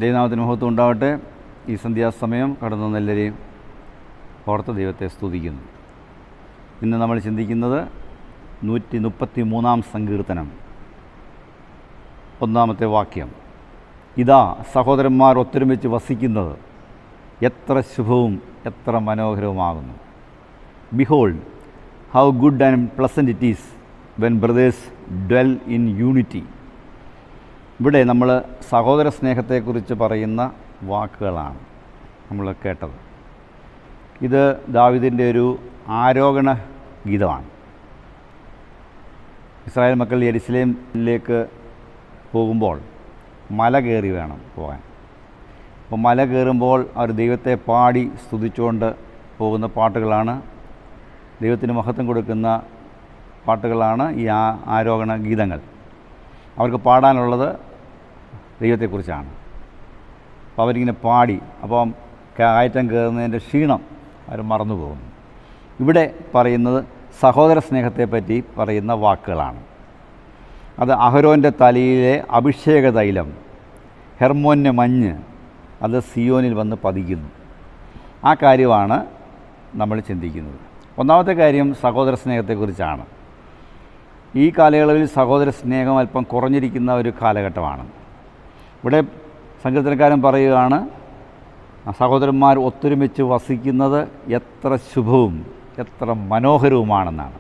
ദൈവനാമത്തിന് മഹത്വം ഉണ്ടാവട്ടെ. ഈ സന്ധ്യാസമയം കടന്നു എല്ലാവരെയും ഓർത്ത് ദൈവത്തെ സ്തുതിക്കുന്നു. ഇന്ന് നമ്മൾ ചിന്തിക്കുന്നത് 133 സങ്കീർത്തനം 1 വാക്യം. ഇതാ സഹോദരന്മാർ ഒത്തൊരുമിച്ച് വസിക്കുന്നത് എത്ര ശുഭവും എത്ര മനോഹരവുമാകുന്നു. Behold how good and pleasant it is when brothers dwell in unity. ഇവിടെ നമ്മൾ സഹോദര സ്നേഹത്തെക്കുറിച്ച് പറയുന്ന വാക്കുകളാണ് നമ്മൾ കേട്ടത്. ഇത് ദാവീദിൻ്റെ ഒരു ആരോഹണ ഗീതമാണ്. ഇസ്രായേൽ മക്കൾ യെരുശലേമിലേക്ക് പോകുമ്പോൾ മല കയറി വേണം പോകാൻ. അപ്പോൾ മല കയറുമ്പോൾ അവർ ദൈവത്തെ പാടി സ്തുതിച്ചുകൊണ്ട് പോകുന്ന പാട്ടുകളാണ്, ദൈവത്തിന് മഹത്വം കൊടുക്കുന്ന പാട്ടുകളാണ് ഈ ആരോഹണ ഗീതങ്ങൾ. അവർക്ക് പാടാനുള്ളത് ദൈവത്തെക്കുറിച്ചാണ്. അപ്പോൾ അവരിങ്ങനെ പാടി, അപ്പം കയറ്റം കയറുന്നതിൻ്റെ ക്ഷീണം അവർ മറന്നു പോകുന്നു. ഇവിടെ പറയുന്നത് സഹോദര സ്നേഹത്തെപ്പറ്റി പറയുന്ന വാക്കുകളാണ്. അത് അഹരോൻ്റെ തലയിലെ അഭിഷേക തൈലം, ഹെർമോൻ്റെ മഞ്ഞ്, അത് സിയോനിൽ വന്ന് പതിക്കുന്നു. ആ കാര്യമാണ് നമ്മൾ ചിന്തിക്കുന്നത്. ഒന്നാമത്തെ കാര്യം സഹോദര സ്നേഹത്തെക്കുറിച്ചാണ്. ഈ കാലയളവിൽ സഹോദര സ്നേഹം അല്പം കുറഞ്ഞിരിക്കുന്ന ഒരു കാലഘട്ടമാണ്. ഇവിടെ സങ്കീർത്തനക്കാരൻ പറയുകയാണ്, സഹോദരന്മാർ ഒത്തൊരുമിച്ച് വസിക്കുന്നത് എത്ര ശുഭവും എത്ര മനോഹരവുമാണെന്നാണ്.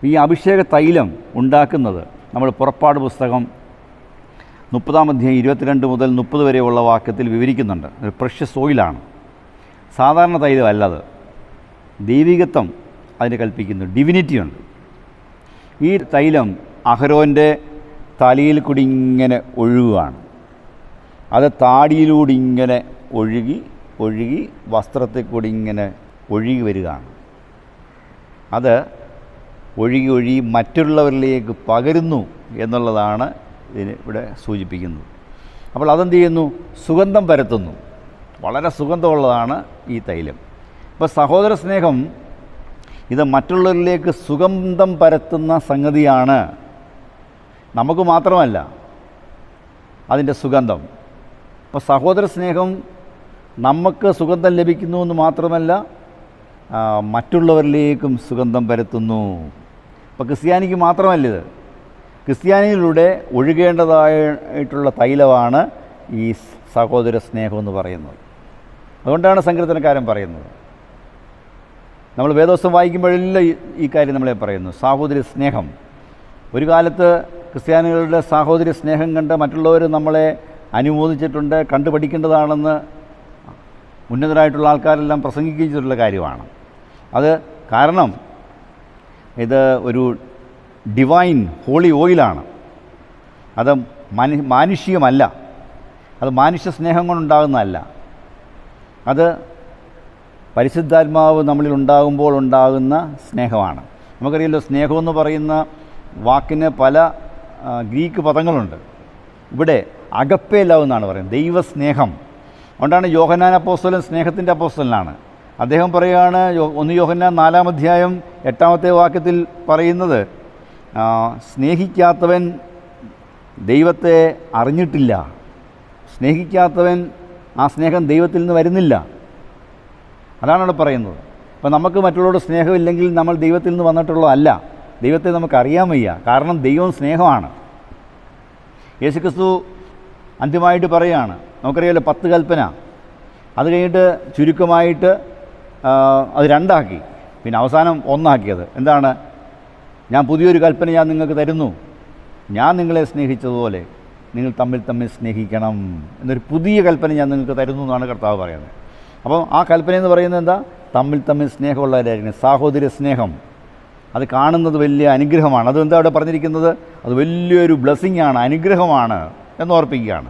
ഈ അഭിഷേക തൈലം ഉണ്ടാക്കുന്നത് നമ്മൾ പുറപ്പാട് പുസ്തകം 30 22 മുതൽ 30 വരെയുള്ള വാക്യത്തിൽ വിവരിക്കുന്നുണ്ട്. ഒരു പ്രഷ്യസ് ഓയിലാണ്, സാധാരണ തൈലമല്ലത്. ദൈവികത്വം അതിന് കൽപ്പിക്കുന്നു, ഡിവിനിറ്റിയുണ്ട്. ഈ തൈലം അഹരോൻ്റെ തലയിൽ കൂടി ഇങ്ങനെ ഒഴുകുകയാണ്. അത് താടിയിലൂടെ ഇങ്ങനെ ഒഴുകി വസ്ത്രത്തിൽ കൂടി ഇങ്ങനെ ഒഴുകി വരികയാണ്. അത് ഒഴുകി മറ്റുള്ളവരിലേക്ക് പകരുന്നു എന്നുള്ളതാണ് ഇതിന് ഇവിടെ സൂചിപ്പിക്കുന്നത്. അപ്പോൾ അതെന്ത് ചെയ്യുന്നു? സുഗന്ധം പരത്തുന്നു. വളരെ സുഗന്ധമുള്ളതാണ് ഈ തൈലം. അപ്പോൾ സഹോദര സ്നേഹം ഇത് മറ്റുള്ളവരിലേക്ക് സുഗന്ധം പരത്തുന്ന സംഗതിയാണ്. നമുക്ക് മാത്രമല്ല അതിൻ്റെ സുഗന്ധം. അപ്പോൾ സഹോദര സ്നേഹം നമുക്ക് സുഗന്ധം ലഭിക്കുന്നു എന്ന് മാത്രമല്ല, മറ്റുള്ളവരിലേക്കും സുഗന്ധം പരത്തുന്നു. അപ്പോൾ ക്രിസ്ത്യാനിക്ക് മാത്രമല്ല, ഇത് ക്രിസ്ത്യാനിയിലൂടെ ഒഴുകേണ്ടതായിട്ടുള്ള തൈലമാണ് ഈ സഹോദര സ്നേഹം എന്ന് പറയുന്നത്. അതുകൊണ്ടാണ് സങ്കീർത്തനക്കാരൻ പറയുന്നത്. നമ്മൾ വേദോസ്തം വായിക്കുമ്പോഴെല്ലാം ഈ കാര്യം നമ്മളെ പറയുന്നു, സാഹോദര്യ സ്നേഹം. ഒരു കാലത്ത് ക്രിസ്ത്യാനികളുടെ സാഹോദര്യ സ്നേഹം കണ്ട് മറ്റുള്ളവർ നമ്മളെ അനുമോദിച്ചിട്ടുണ്ട്, കണ്ടുപഠിക്കേണ്ടതാണെന്ന് ഉന്നതരായിട്ടുള്ള ആൾക്കാരെല്ലാം പ്രസംഗിച്ചിട്ടുള്ള കാര്യമാണ്. അത് കാരണം ഇത് ഒരു ഡിവൈൻ ഹോളി ഓയിലാണ്. അത് മാനുഷികമല്ല, അത് മാനുഷ്യ സ്നേഹം കൊണ്ടുണ്ടാകുന്നതല്ല. അത് പരിശുദ്ധാത്മാവ് നമ്മളിൽ ഉണ്ടാകുമ്പോൾ ഉണ്ടാകുന്ന സ്നേഹമാണ്. നമുക്കറിയാമല്ലോ, സ്നേഹമെന്ന് പറയുന്ന വാക്കിന് പല ഗ്രീക്ക് പദങ്ങളുണ്ട്. ഇവിടെ അഗപ്പേ ലവ് എന്നാണ് പറയുന്നത്, ദൈവസ്നേഹം. അതുകൊണ്ടാണ് യോഹന്നാൻ അപ്പോസ്തലൻ സ്നേഹത്തിൻ്റെ അപ്പോസ്തലനാണ്. അദ്ദേഹം പറയുകയാണ്, 1 യോഹന്നാൻ 4 വാക്യത്തിൽ പറയുന്നത്, സ്നേഹിക്കാത്തവൻ ദൈവത്തെ അറിഞ്ഞിട്ടില്ല. സ്നേഹിക്കാത്തവൻ ആ സ്നേഹം ദൈവത്തിൽ നിന്ന് വരുന്നില്ല. അതാണ് അവിടെ പറയുന്നത്. അപ്പോൾ നമുക്ക് മറ്റുള്ളവരോട് സ്നേഹമില്ലെങ്കിൽ നമ്മൾ ദൈവത്തിൽ നിന്ന് വന്നിട്ടുള്ളതല്ല. ദൈവത്തെ നമുക്കറിയാൻ വയ്യ, കാരണം ദൈവം സ്നേഹമാണ്. യേശുക്രിസ്തു അന്ത്യമായിട്ട് പറയുകയാണ്, നമുക്കറിയാമല്ലോ 10 കൽപ്പന. അത് കഴിഞ്ഞിട്ട് ചുരുക്കമായിട്ട് അത് 2 ആക്കി, പിന്നെ അവസാനം 1 ആക്കിയത് എന്താണ്? ഞാൻ പുതിയൊരു കൽപ്പന ഞാൻ നിങ്ങൾക്ക് തരുന്നു, ഞാൻ നിങ്ങളെ സ്നേഹിച്ചതുപോലെ നിങ്ങൾ തമ്മിൽ സ്നേഹിക്കണം എന്നൊരു പുതിയ കൽപ്പന ഞാൻ നിങ്ങൾക്ക് തരുന്നു എന്നാണ് കർത്താവ് പറയുന്നത്. അപ്പം ആ കൽപ്പന എന്ന് പറയുന്നത് എന്താ? തമ്മിൽ സ്നേഹമുള്ളവരായിരിക്കണം. സാഹോദര്യ സ്നേഹം അത് കാണുന്നത് വലിയ അനുഗ്രഹമാണ്. അതെന്താ അവിടെ പറഞ്ഞിരിക്കുന്നത്? അത് വലിയൊരു ബ്ലെസ്സിങ് ആണ്, അനുഗ്രഹമാണ് എന്ന് ഓർപ്പിക്കുകയാണ്.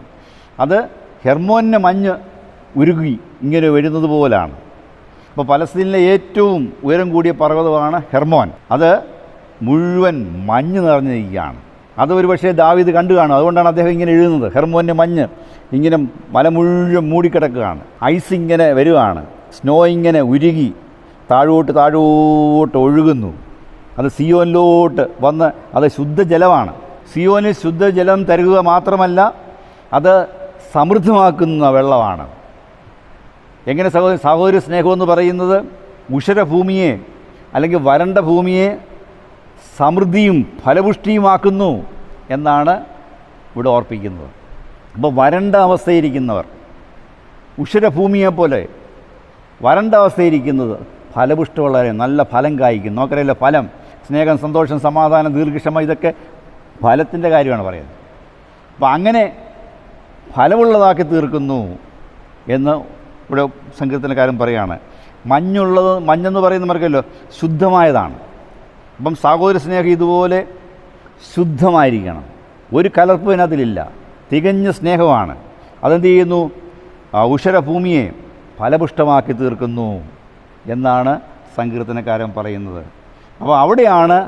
അത് ഹെർമോൻ്റെ മഞ്ഞ് ഉരുകി ഇങ്ങനെ വരുന്നത് പോലാണ്. അപ്പോൾ പലസ്തീനിലെ ഏറ്റവും ഉയരം കൂടിയ പർവ്വതമാണ് ഹെർമോൻ. അത് മുഴുവൻ മഞ്ഞ് നിറഞ്ഞിരിക്കുകയാണ്. അത് ഒരു പക്ഷേ ദാവീദ് കണ്ടു കാണും. അതുകൊണ്ടാണ് അദ്ദേഹം ഇങ്ങനെ എഴുതുന്നത്. ഹെർമോൻ്റെ മഞ്ഞ് ഇങ്ങനെ മല മുഴുവൻ മൂടിക്കിടക്കുകയാണ്. ഐസ് ഇങ്ങനെ വരികയാണ്, സ്നോ ഇങ്ങനെ ഉരുകി താഴോട്ട് ഒഴുകുന്നു. അത് സിയോനിലോട്ട് വന്ന് അത് ശുദ്ധജലമാണ്. സിയോനിൽ ശുദ്ധജലം തരുക മാത്രമല്ല, അത് സമൃദ്ധമാക്കുന്ന വെള്ളമാണ്. എങ്ങനെ സഹോദര സ്നേഹമെന്ന് പറയുന്നത് ഉഷരഭൂമിയെ അല്ലെങ്കിൽ വരണ്ട ഭൂമിയെ സമൃദ്ധിയും ഫലപുഷ്ടിയുമാക്കുന്നു എന്നാണ് ഇവിടെ ഓർപ്പിക്കുന്നത്. അപ്പോൾ വരണ്ട അവസ്ഥയിരിക്കുന്നവർ ഉഷരഭൂമിയെപ്പോലെ വരണ്ട അവസ്ഥയിരിക്കുന്നത് ഫലപുഷ്ടമുള്ളവരെ നല്ല ഫലം കായ്ക്കും. നോക്കറിയില്ല, ഫലം, സ്നേഹം, സന്തോഷം, സമാധാനം, ദീർഘക്ഷമ, ഇതൊക്കെ ഫലത്തിൻ്റെ കാര്യമാണ് പറയുന്നത്. അപ്പോൾ അങ്ങനെ ഫലമുള്ളതാക്കി തീർക്കുന്നു എന്ന് ഇവിടെ സങ്കീർത്തനക്കാരൻ പറയുകയാണ്. മഞ്ഞെന്ന് പറയുന്നവർക്കല്ലോ ശുദ്ധമായതാണ്. അപ്പം സഹോദര സ്നേഹം ഇതുപോലെ ശുദ്ധമായിരിക്കണം, ഒരു കലർപ്പ് അതിലില്ല, തികഞ്ഞ സ്നേഹമാണ്. അതെന്ത് ചെയ്യുന്നു? ഉഷരഭൂമിയെ ഫലപുഷ്ടമാക്കി തീർക്കുന്നു എന്നാണ് സങ്കീർത്തനക്കാരൻ പറയുന്നത്. അപ്പോൾ അവിടെയാണ്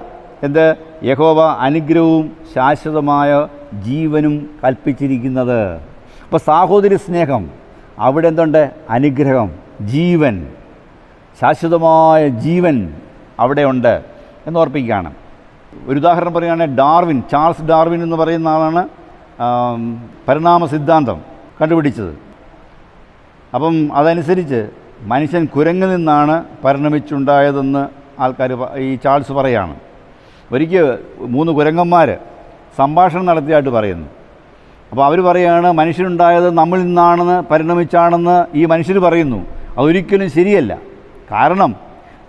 എന്ത് യഹോവ അനുഗ്രഹവും ശാശ്വതമായ ജീവനും കൽപ്പിച്ചിരിക്കുന്നത്. അപ്പോൾ സഹോദര സ്നേഹം അവിടെ എന്തുണ്ട്? അനുഗ്രഹം, ജീവൻ, ശാശ്വതമായ ജീവൻ അവിടെയുണ്ട് എന്നോർപ്പിക്കുകയാണ്. ഒരു ഉദാഹരണം പറയുകയാണെങ്കിൽ ചാൾസ് ഡാർവിൻ എന്ന് പറയുന്ന ആളാണ് പരിണാമ സിദ്ധാന്തം കണ്ടുപിടിച്ചത്. അപ്പം അതനുസരിച്ച് മനുഷ്യൻ കുരങ്ങിൽ നിന്നാണ് പരിണമിച്ചുണ്ടായതെന്ന് ആൾക്കാർ ഈ ചാൾസ് പറയുകയാണ്. ഒരിക്കൽ 3 കുരങ്ങന്മാർ സംഭാഷണം നടത്തിയായിട്ട് പറയുന്നു. അപ്പോൾ അവർ പറയുകയാണ് മനുഷ്യനുണ്ടായത് നമ്മളിൽ നിന്നാണെന്ന് പരിണമിച്ചാണെന്ന് ഈ മനുഷ്യർ പറയുന്നു. അതൊരിക്കലും ശരിയല്ല. കാരണം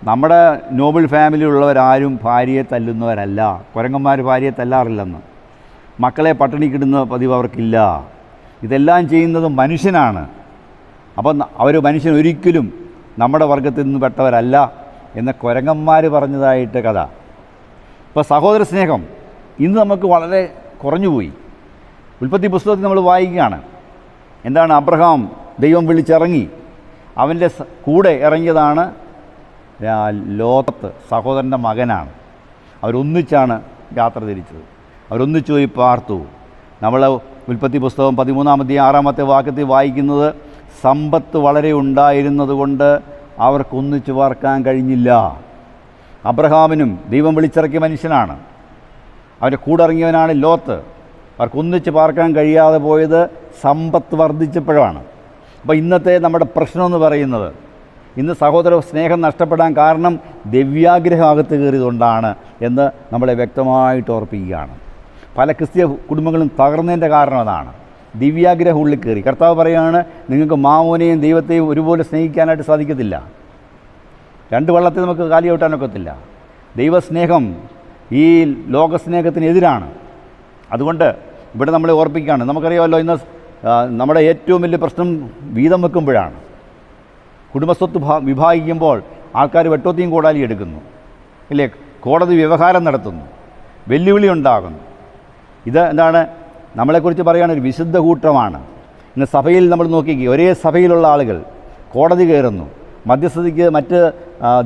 നമ്മുടെ നോബിൾ ഫാമിലിയുള്ളവരാരും ഭാര്യയെ തല്ലുന്നവരല്ല. കുരങ്ങന്മാർ ഭാര്യയെ തല്ലാറില്ലെന്ന്, മക്കളെ പട്ടിണിക്കിടുന്ന പതിവ് അവർക്കില്ല. ഇതെല്ലാം ചെയ്യുന്നത് മനുഷ്യനാണ്. അപ്പം മനുഷ്യൻ ഒരിക്കലും നമ്മുടെ വർഗത്തിൽ നിന്ന് പെട്ടവരല്ല എന്ന് കുരങ്ങന്മാർ പറഞ്ഞതായിട്ട് കഥ. ഇപ്പോൾ സഹോദര സ്നേഹം ഇന്ന് നമുക്ക് വളരെ കുറഞ്ഞുപോയി. ഉൽപ്പത്തി പുസ്തകത്തിൽ നമ്മൾ വായിക്കുകയാണ്. എന്താണ്? അബ്രഹാം ദൈവം വിളിച്ചിറങ്ങി, അവൻ്റെ കൂടെ ഇറങ്ങിയതാണ് ലോത്ത്, സഹോദരൻ്റെ മകനാണ്. അവരൊന്നിച്ചാണ് യാത്ര തിരിച്ചത്, അവരൊന്നിച്ചു പോയി പാർത്തു. നമ്മൾ ഉൽപ്പത്തി പുസ്തകം 13-6 വാക്യത്തിൽ വായിക്കുന്നത് സമ്പത്ത് വളരെ ഉണ്ടായിരുന്നത് കൊണ്ട് അവർക്കൊന്നിച്ചു പാർക്കാൻ കഴിഞ്ഞില്ല. അബ്രഹാമിനും ദൈവം വിളിച്ചിറക്കിയ മനുഷ്യനാണ്, അവൻ്റെ കൂടെ ഇറങ്ങിയവനാണ് ലോത്ത്. അവർക്കൊന്നിച്ച് പാർക്കാൻ കഴിയാതെ പോയത് സമ്പത്ത് വർദ്ധിച്ചപ്പോഴാണ്. അപ്പോൾ ഇന്നത്തെ നമ്മുടെ പ്രശ്നമെന്ന് പറയുന്നത്, ഇന്ന് സഹോദര സ്നേഹം നഷ്ടപ്പെടാൻ കാരണം ദിവ്യാഗ്രഹം അകത്ത് കയറിയതുകൊണ്ടാണ് എന്ന് നമ്മളെ വ്യക്തമായിട്ട് ഓർപ്പിക്കുകയാണ്. പല ക്രിസ്തീയ കുടുംബങ്ങളും തകർന്നതിൻ്റെ കാരണം അതാണ്. ദിവ്യാഗ്രഹം ഉള്ളിൽ കയറി. കർത്താവ് പറയുകയാണ്, നിങ്ങൾക്ക് മാമോനെയും ദൈവത്തെയും ഒരുപോലെ സ്നേഹിക്കാനായിട്ട് സാധിക്കത്തില്ല. 2 വള്ളത്തിൽ നമുക്ക് കാലി ചവിട്ടാനൊക്കത്തില്ല. ദൈവസ്നേഹം ഈ ലോകസ്നേഹത്തിനെതിരാണ്. അതുകൊണ്ട് ഇവിടെ നമ്മളെ ഓർപ്പിക്കുകയാണ്. നമുക്കറിയാമല്ലോ, ഇന്ന് നമ്മുടെ ഏറ്റവും വലിയ പ്രശ്നം വീതം വെക്കുമ്പോഴാണ്. കുടുംബസ്വത്ത് വിഭാഗിക്കുമ്പോൾ ആൾക്കാർ വെട്ടോത്തിയും കോടാലി എടുക്കുന്നു, ഇല്ലേ? കോടതി വ്യവഹാരം നടത്തുന്നു, വെല്ലുവിളി ഉണ്ടാകുന്നു. ഇത് എന്താണ്? നമ്മളെക്കുറിച്ച് പറയുകയാണ്, ഒരു വിശുദ്ധ കൂട്ടമാണ്. ഇന്ന് സഭയിൽ നമ്മൾ നോക്കിക്കുക, ഒരേ സഭയിലുള്ള ആളുകൾ കോടതി കയറുന്നു, മധ്യസ്ഥതയ്ക്ക് മറ്റ്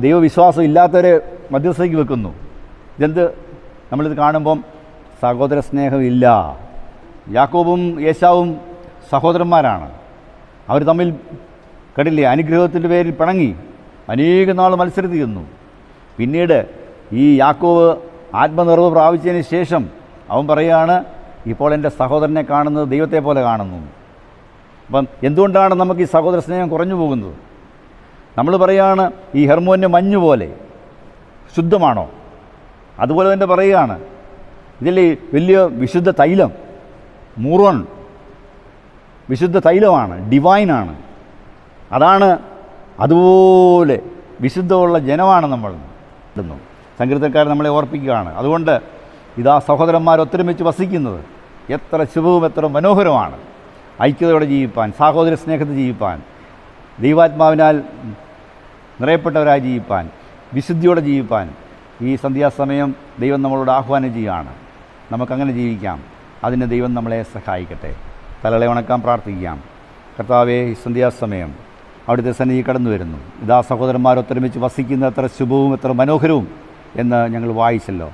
ദൈവവിശ്വാസം ഇല്ലാത്തവരെ മധ്യസ്ഥതയ്ക്ക് വെക്കുന്നു. ഇതെന്ത്? നമ്മളിത് കാണുമ്പം സഹോദര സ്നേഹമില്ല. യാക്കോബും ഏശാവും സഹോദരന്മാരാണ്. അവർ തമ്മിൽ കണ്ടില്ലേ, അനുഗ്രഹത്തിൻ്റെ പേരിൽ പിണങ്ങി അനേക നാൾ മത്സരത്തിൽ നിന്നു. പിന്നീട് ഈ യാക്കോബ് ആത്മനിർവ്വ പ്രാപിച്ചതിന് ശേഷം അവൻ പറയുകയാണ്, ഇപ്പോൾ എൻ്റെ സഹോദരനെ കാണുന്നത് ദൈവത്തെ പോലെ കാണുന്നു. അപ്പം എന്തുകൊണ്ടാണ് നമുക്ക് ഈ സഹോദര സ്നേഹം കുറഞ്ഞു പോകുന്നത്? നമ്മൾ പറയുകയാണ്, ഈ ഹെർമോന് മഞ്ഞ് പോലെ ശുദ്ധമാണോ? അതുപോലെ തന്നെ പറയുകയാണ്, ഇതിൽ വലിയ വിശുദ്ധ തൈലം, മൂറോൺ വിശുദ്ധ തൈലമാണ്, ഡിവൈനാണ്. അതാണ്, അതുപോലെ വിശുദ്ധമുള്ള ജനമാണ് നമ്മൾ ഇടുന്നു. സങ്കീർത്തനക്കാരൻ നമ്മളെ ഓർപ്പിക്കുകയാണ്. അതുകൊണ്ട് ഇതാ സഹോദരന്മാർ ഒത്തൊരുമിച്ച് വസിക്കുന്നത് എത്ര ശുഭവും എത്ര മനോഹരമാണ്. ഐക്യതയോടെ ജീവിപ്പാൻ, സഹോദര സ്നേഹത്തിൽ ജീവിപ്പാൻ, ദൈവാത്മാവിനാൽ നിറയപ്പെട്ടവരായി ജീവിപ്പാൻ, വിശുദ്ധിയോടെ ജീവിപ്പാൻ ഈ സന്ധ്യാസമയം ദൈവം നമ്മളോട് ആഹ്വാനം ചെയ്യുകയാണ്. നമുക്കങ്ങനെ ജീവിക്കാം. അതിന് ദൈവം നമ്മളെ സഹായിക്കട്ടെ. തലകളെ ഉണക്കാൻ പ്രാർത്ഥിക്കാം. കർത്താവേ, ഈ സന്ധ്യാസമയം അവിടുത്തെ സന്നിധി കടന്നു വരുന്നു. ഇതാ സഹോദരന്മാരൊത്തൊരുമിച്ച് വസിക്കുന്ന എത്ര ശുഭവും എത്ര മനോഹരവും എന്ന് ഞങ്ങൾ വായിച്ചല്ലോ.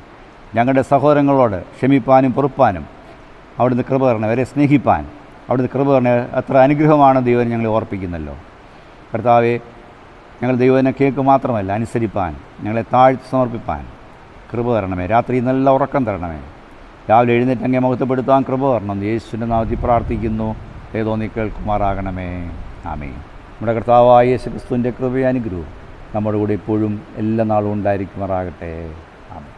ഞങ്ങളുടെ സഹോദരങ്ങളോട് ക്ഷമിപ്പാനും പൊറുപ്പാനും അവിടുന്ന് കൃപ തരണേ, അവരെ സ്നേഹിപ്പാൻ അവിടുന്ന് കൃപ തരണേ. എത്ര അനുഗ്രഹമാണ് ദൈവം ഞങ്ങളെ ഓർപ്പിക്കുന്നല്ലോ. കർത്താവെ, ഞങ്ങൾ ദൈവത്തിനെ കേൾക്ക് മാത്രമല്ല അനുസരിപ്പാൻ, ഞങ്ങളെ താഴ്ത്തി സമർപ്പിപ്പാൻ കൃപ തരണമേ. രാത്രി നല്ല ഉറക്കം തരണമേ. രാവിലെ എഴുന്നേറ്റ് അങ്ങേ മഹത്വപ്പെടുത്താൻ കൃപ തരണം. യേശുവിൻ്റെ നാമത്തിൽ പ്രാർത്ഥിക്കുന്നു. തോന്നി കേൾക്കുമാറാകണമേ. ആമേൻ. നമ്മുടെ കർത്താവായ യേശു ക്രിസ്തുവിൻ്റെ കൃപയും അനുഗ്രഹവും നമ്മുടെ കൂടെ ഇപ്പോഴും എല്ലാ നാളും ഉണ്ടായിരിക്കുമാറാകട്ടെ. ആമേൻ.